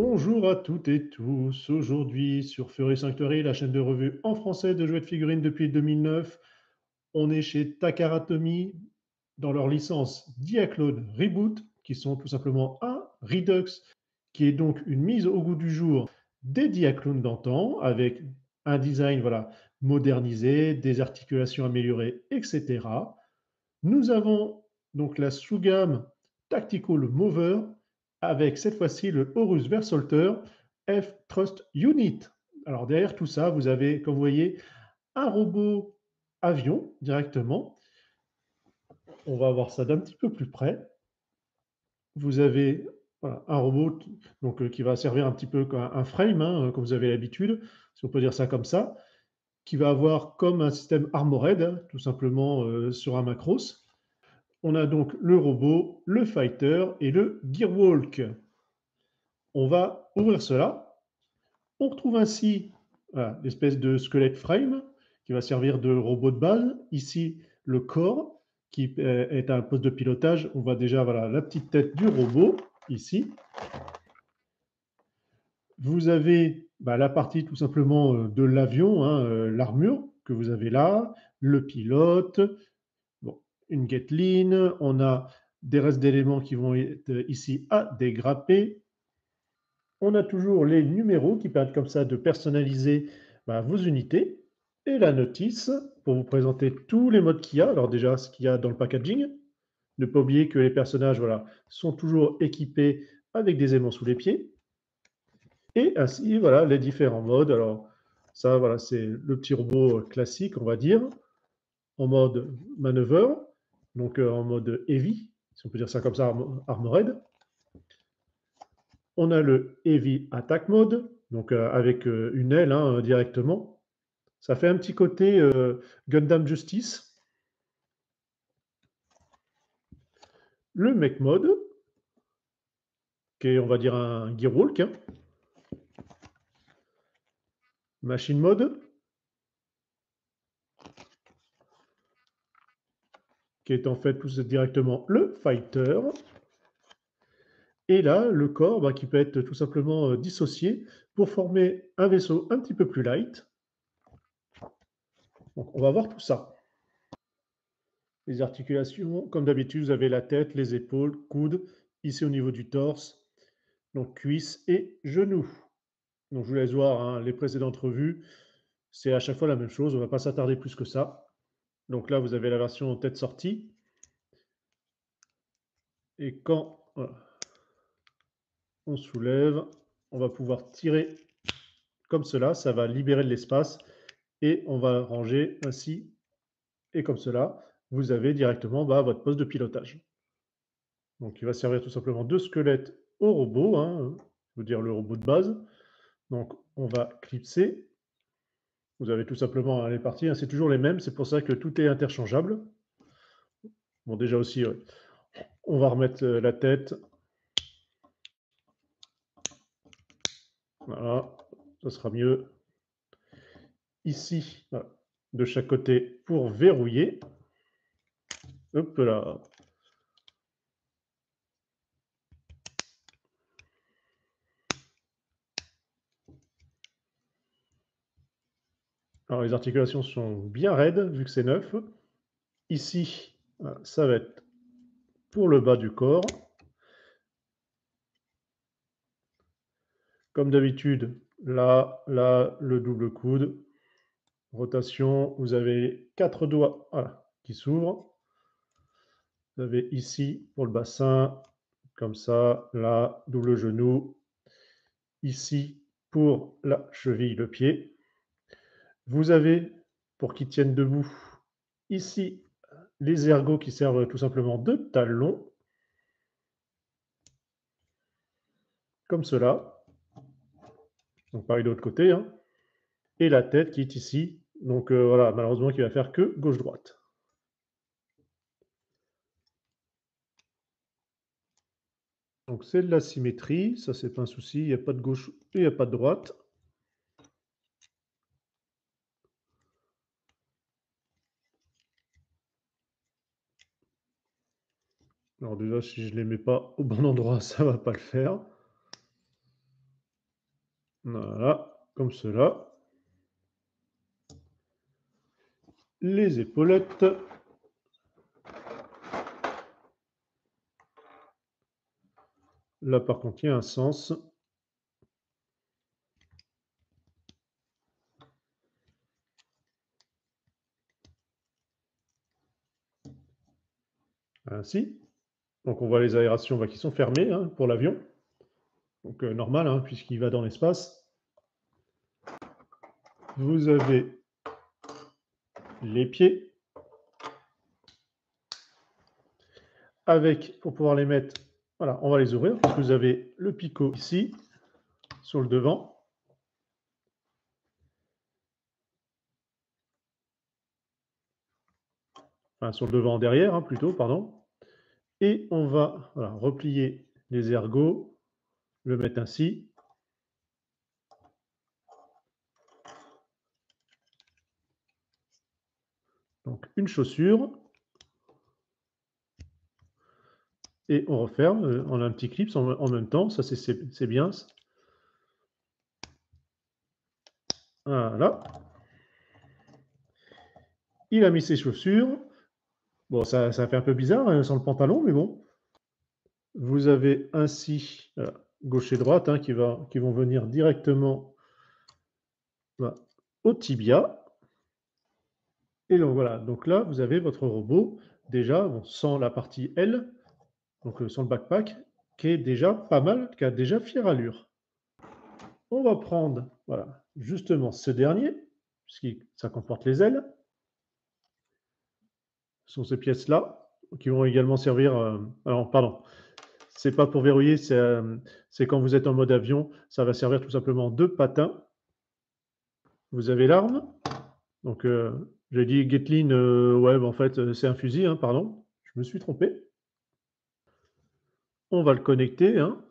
Bonjour à toutes et tous. Aujourd'hui, sur Fury Sanctuary, la chaîne de revue en français de jouets de figurines depuis 2009, on est chez Takara Tomy dans leur licence Diaclone Reboot, qui sont tout simplement un Redux, qui est donc une mise au goût du jour des Diaclones d'antan, avec un design voilà, modernisé, des articulations améliorées, etc. Nous avons donc la sous-gamme Tactical Mover avec cette fois-ci le Horus Versolter F Trust Unit. Alors derrière tout ça, vous avez, comme vous voyez, un robot avion directement. On va voir ça d'un petit peu plus près. Vous avez voilà, un robot donc, qui va servir un petit peu comme un frame, hein, comme vous avez l'habitude, si on peut dire ça comme ça, qui va avoir comme un système Armored, hein, tout simplement sur un Macros. On a donc le robot, le fighter et le gearwalk. On va ouvrir cela. On retrouve ainsi voilà, l'espèce de squelette frame qui va servir de robot de base. Ici, le corps qui est un poste de pilotage. On voit déjà voilà, la petite tête du robot ici. Vous avez la partie tout simplement de l'avion, hein, l'armure que vous avez là, le pilote, bon, une Gatling, on a des restes d'éléments qui vont être ici à dégrapper. On a toujours les numéros qui permettent comme ça de personnaliser vos unités. Et la notice pour vous présenter tous les modes qu'il y a. Alors déjà, ce qu'il y a dans le packaging. Ne pas oublier que les personnages voilà, sont toujours équipés avec des aimants sous les pieds. Et ainsi, voilà, les différents modes. Alors ça, voilà, c'est le petit robot classique, on va dire, en mode manœuvre, donc en mode heavy, si on peut dire ça comme ça, armored. On a le Heavy Attack Mode, donc avec une aile hein, directement. Ça fait un petit côté Gundam Justice. Le Mech Mode, qui est, on va dire, un Gearwalk. Hein. Machine Mode, qui est en fait tout directement le Fighter. Et là, le corps qui peut être tout simplement dissocié pour former un vaisseau un petit peu plus light. Donc, on va voir tout ça. Les articulations, comme d'habitude, vous avez la tête, les épaules, coudes, ici au niveau du torse, donc cuisses et genoux. Donc je vous laisse voir hein, les précédentes revues, c'est à chaque fois la même chose, on ne va pas s'attarder plus que ça. Donc là, vous avez la version tête sortie. Et quand voilà, on soulève, on va pouvoir tirer comme cela, ça va libérer de l'espace et on va ranger ainsi et comme cela, vous avez directement votre poste de pilotage. Donc il va servir tout simplement de squelette au robot, hein, je veux dire le robot de base. Donc on va clipser. Vous avez tout simplement les parties, hein, c'est toujours les mêmes, c'est pour ça que tout est interchangeable. Bon déjà aussi, on va remettre la tête. Voilà, ça sera mieux. Ici, voilà, de chaque côté pour verrouiller. Hop là. Alors les articulations sont bien raides vu que c'est neuf. Ici, ça va être pour le bas du corps. Comme d'habitude, là, le double coude. Rotation, vous avez 4 doigts voilà, qui s'ouvrent. Vous avez ici pour le bassin, comme ça, là, double genou. Ici pour la cheville, le pied. Vous avez, pour qu'ils tiennent debout, ici, les ergots qui servent tout simplement de talons. Comme cela. Donc pareil de l'autre côté. Hein. Et la tête qui est ici. Donc voilà, malheureusement, qui va faire que gauche-droite. Donc c'est de la symétrie, ça c'est pas un souci, il n'y a pas de gauche et il n'y a pas de droite. Alors déjà, si je ne les mets pas au bon endroit, ça ne va pas le faire. Voilà, comme cela. Les épaulettes. Là, par contre, il y a un sens. Ainsi. Donc, on voit les aérations qui sont fermées hein, pour l'avion. Donc, normal, hein, puisqu'il va dans l'espace. Vous avez les pieds. Avec, pour pouvoir les mettre, voilà, on va les ouvrir. Parce que vous avez le picot ici, sur le devant. Enfin, sur le devant derrière, hein, plutôt, pardon. Et on va voilà, replier les ergots, le mettre ainsi. Donc une chaussure. Et on referme. On a un petit clip en même temps. Ça, c'est bien. Voilà. Il a mis ses chaussures. Bon, ça fait un peu bizarre hein, sans le pantalon, mais bon. Vous avez ainsi gauche et droite hein, qui vont venir directement au tibia. Et donc voilà, donc là, vous avez votre robot, déjà, bon, sans la partie L, donc sans le backpack, qui est déjà pas mal, qui a déjà fière allure. On va prendre, voilà, justement ce dernier, puisque ça comporte les ailes. Ce sont ces pièces-là, qui vont également servir... alors, pardon, c'est pas pour verrouiller, c'est quand vous êtes en mode avion, ça va servir tout simplement de patin. Vous avez l'arme, donc j'ai dit Gatling, ouais, en fait, c'est un fusil, hein, pardon, je me suis trompé. On va le connecter, hein.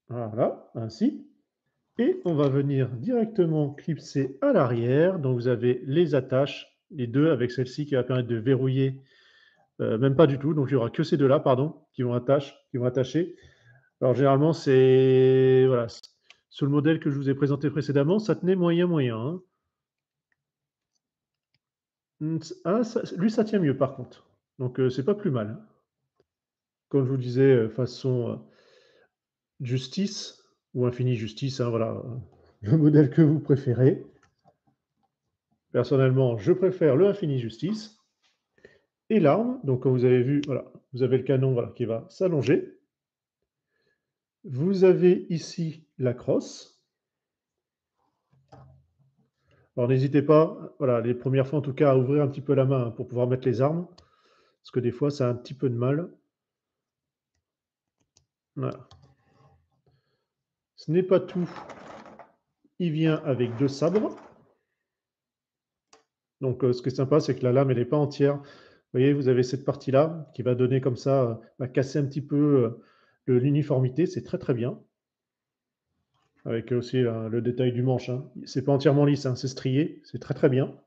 Voilà, ainsi. Et on va venir directement clipser à l'arrière. Donc vous avez les attaches, les deux, avec celle-ci qui va permettre de verrouiller. Même pas du tout, donc il n'y aura que ces deux-là, pardon, qui vont attacher. Alors généralement, c'est voilà, sur le modèle que je vous ai présenté précédemment, ça tenait moyen-moyen. Hein. Ah, lui, ça tient mieux par contre. Donc c'est pas plus mal. Comme je vous disais, façon justice ou infini justice, hein, voilà, le modèle que vous préférez. Personnellement, je préfère le infini justice. Et l'arme, donc comme vous avez vu, voilà, vous avez le canon voilà, qui va s'allonger. Vous avez ici la crosse. Alors n'hésitez pas, voilà, les premières fois en tout cas, à ouvrir un petit peu la main hein, pour pouvoir mettre les armes, parce que des fois ça a un petit peu de mal. Voilà. Ce n'est pas tout. Il vient avec deux sabres. Donc ce qui est sympa, c'est que la lame, elle n'est pas entière. Vous voyez, vous avez cette partie-là qui va donner comme ça, va casser un petit peu l'uniformité. C'est très très bien. Avec aussi le détail du manche. Hein. C'est pas entièrement lisse, hein, c'est strié. C'est très très bien.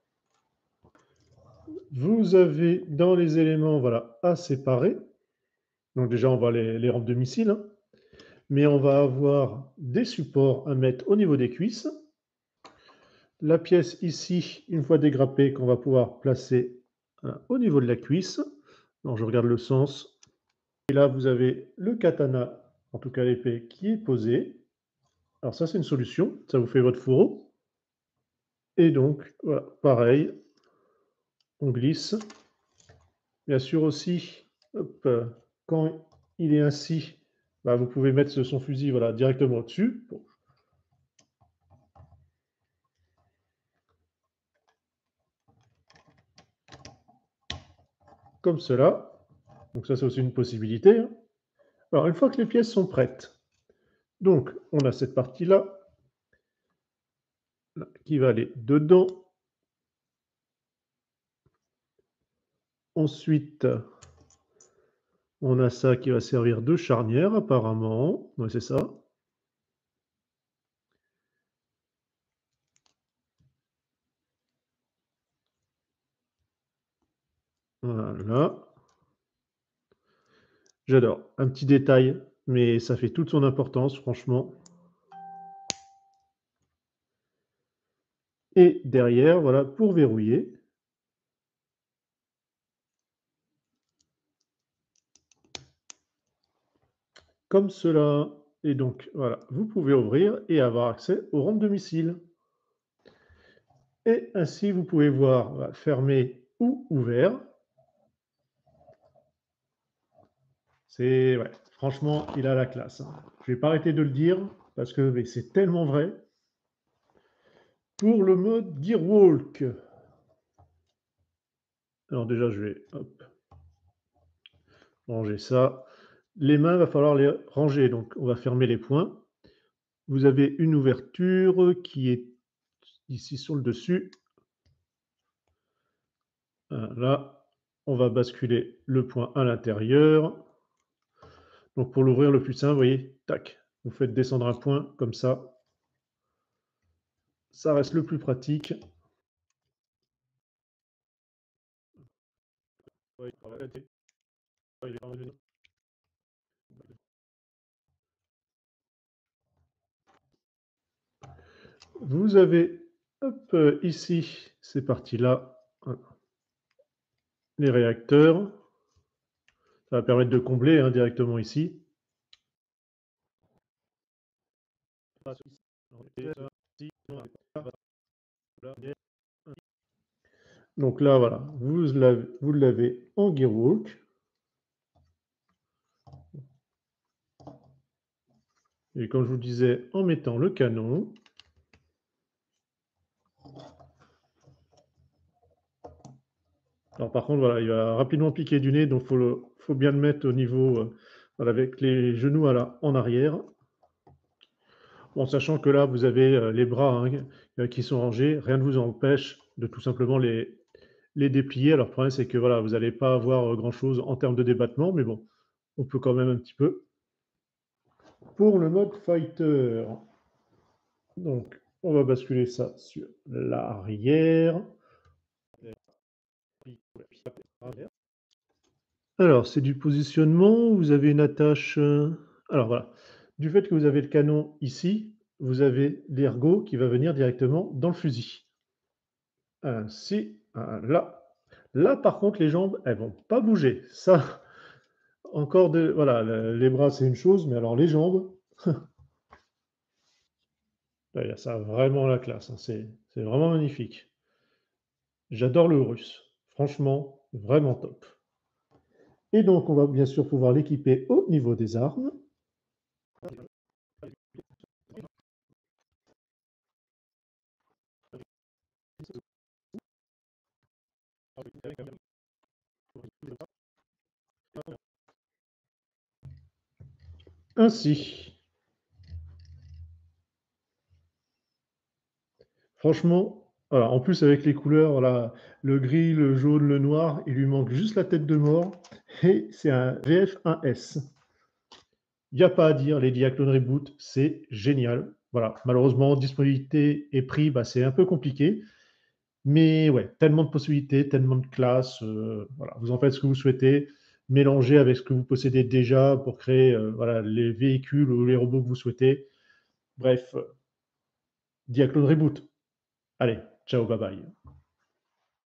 Vous avez dans les éléments voilà, à séparer. Donc déjà, on va les rampes de missiles. Hein. Mais on va avoir des supports à mettre au niveau des cuisses. La pièce ici, une fois dégrappée, qu'on va pouvoir placer au niveau de la cuisse. Alors je regarde le sens. Et là, vous avez le katana, en tout cas l'épée, qui est posée. Alors ça, c'est une solution. Ça vous fait votre fourreau. Et donc, voilà, pareil, on glisse. Bien sûr aussi, hop, quand il est ainsi, bah, vous pouvez mettre son fusil voilà, directement au-dessus. Bon. Comme cela. Donc ça, c'est aussi une possibilité. Hein. Alors, une fois que les pièces sont prêtes, donc on a cette partie-là qui va aller dedans. Ensuite, on a ça qui va servir de charnière apparemment. Ouais, c'est ça. Voilà. J'adore. Un petit détail. mais ça fait toute son importance, franchement. Et derrière, voilà, pour verrouiller, comme cela. Et donc, voilà, vous pouvez ouvrir et avoir accès au rente-domicile. Et ainsi, vous pouvez voir fermé ou ouvert. C'est, ouais, franchement, il a la classe, hein. Je vais pas arrêter de le dire parce que mais c'est tellement vrai. Pour le mode Gearwalk, alors déjà, je vais hop, ranger ça. Les mains, il va falloir les ranger. Donc, on va fermer les poings. Vous avez une ouverture qui est ici sur le dessus. Là, on va basculer le point à l'intérieur. Donc, pour l'ouvrir le plus simple, vous voyez, tac, vous faites descendre un point comme ça. Ça reste le plus pratique. Vous avez, hop, ici, ces parties-là, les réacteurs. Ça va permettre de combler hein, directement ici. Donc là, voilà, vous l'avez en Gearwalk. Et comme je vous disais, en mettant le canon, alors par contre, voilà, il va rapidement piquer du nez, donc faut bien le mettre au niveau, voilà, avec les genoux en arrière. En sachant que là, vous avez les bras hein, qui sont rangés, rien ne vous empêche de tout simplement les déplier. Alors le problème, c'est que voilà, vous n'allez pas avoir grand-chose en termes de débattement, mais bon, on peut quand même un petit peu. Pour le mode fighter, donc on va basculer ça sur l'arrière. Alors, c'est du positionnement, vous avez une attache. Alors voilà, du fait que vous avez le canon ici, vous avez l'ergot qui va venir directement dans le fusil. Ainsi, là. Là, par contre, les jambes, elles vont pas bouger. Ça, encore de. Voilà, les bras, c'est une chose, mais alors les jambes, là, ça a vraiment la classe, hein. C'est vraiment magnifique. J'adore le russe. Franchement, vraiment top. Et donc, on va bien sûr pouvoir l'équiper au niveau des armes. Ainsi. Franchement, voilà, en plus avec les couleurs, là, le gris, le jaune, le noir, il lui manque juste la tête de mort. Et c'est un VF1S. Il n'y a pas à dire, les Diaclone Reboot, c'est génial. Voilà, malheureusement, disponibilité et prix, bah, c'est un peu compliqué. Mais ouais, tellement de possibilités, tellement de classes. Voilà, vous en faites ce que vous souhaitez. Mélangez avec ce que vous possédez déjà pour créer voilà, les véhicules ou les robots que vous souhaitez. Bref, Diaclone Reboot. Allez, ciao, bye bye.